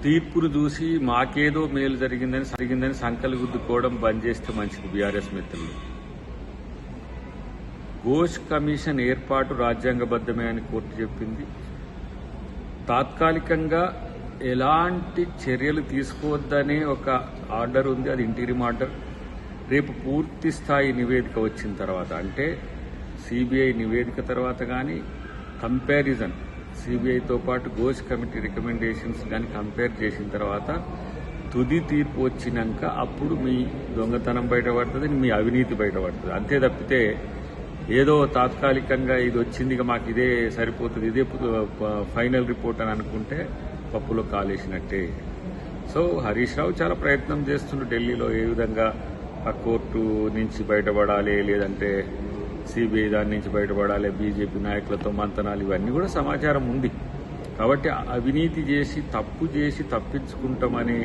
తీర్పును చూసి మాకేదో మేలు జరిగిందని సంకలు గుద్దుకోవడం బంద్ చేస్తే మంచిది. బీఆర్ఎస్ మిత్రులు, ఘోష్ కమిషన్ ఏర్పాటు రాజ్యాంగబద్ధమే అని కోర్టు చెప్పింది. తాత్కాలికంగా ఎలాంటి చర్యలు తీసుకోవద్దనే ఒక ఆర్డర్ ఉంది, అది ఇంటీరియం ఆర్డర్. రేపు పూర్తి స్థాయి నివేదిక వచ్చిన తర్వాత, అంటే సిబిఐ నివేదిక తర్వాత కానీ కంపారిజన్ సిబిఐతో పాటు ఘోష్ కమిటీ రికమెండేషన్స్ కానీ కంపేర్ చేసిన తర్వాత తుది తీర్పు వచ్చినాక అప్పుడు మీ దొంగతనం బయటపడుతుంది, మీ అవినీతి బయటపడుతుంది. అంతే తప్పితే ఏదో తాత్కాలికంగా ఇది వచ్చింది మాకు ఇదే సరిపోతుంది, ఇదే ఫైనల్ రిపోర్ట్ అని అనుకుంటే పప్పులో కాలేసినట్టే. సో హరీష్ రావు చాలా ప్రయత్నం చేస్తుండ్రు ఢిల్లీలో ఏ విధంగా ఆ కోర్టు నుంచి బయటపడాలి, లేదంటే సిబిఐ దాని నుంచి బయటపడాలి, బీజేపీ నాయకులతో మంతనాలు, ఇవన్నీ కూడా సమాచారం ఉంది. కాబట్టి అవినీతి చేసి తప్పు చేసి తప్పించుకుంటామనే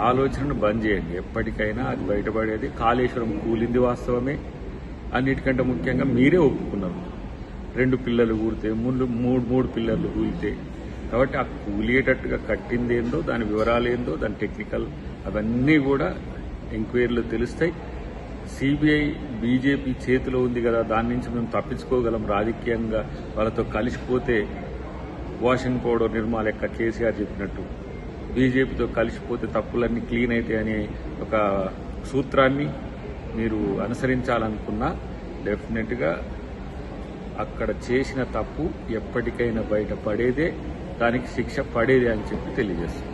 ఆలోచనను బంద్ చేయండి. ఎప్పటికైనా అది బయటపడేది. కాళేశ్వరం కూలింది వాస్తవమే, అన్నిటికంటే ముఖ్యంగా మీరే ఒప్పుకున్నారు. 2 పిల్లలు కూలితే, మూడు పిల్లలు కూలితే, కాబట్టి ఆ కూలియేటట్టుగా కట్టింది ఏందో, దాని వివరాలు ఏందో, దాని టెక్నికల్ అవన్నీ కూడా ఎంక్వైరీలో తెలుస్తాయి. సిబిఐ బీజేపీ చేతిలో ఉంది కదా, దాని నుంచి మేము తప్పించుకోగలం. రాజకీయంగా వాళ్ళతో కలిసిపోతే వాషింగ్ పౌడర్ నిర్మా లెక్క కేసీఆర్ చెప్పినట్టు బీజేపీతో కలిసిపోతే తప్పులన్నీ క్లీన్ అవుతాయనే ఒక సూత్రాన్ని మీరు అనుసరించాలనుకున్నా డెఫినెట్గా అక్కడ చేసిన తప్పు ఎప్పటికైనా బయటపడేదే, దానికి శిక్ష పడేదే అని చెప్పి తెలియజేస్తుంది.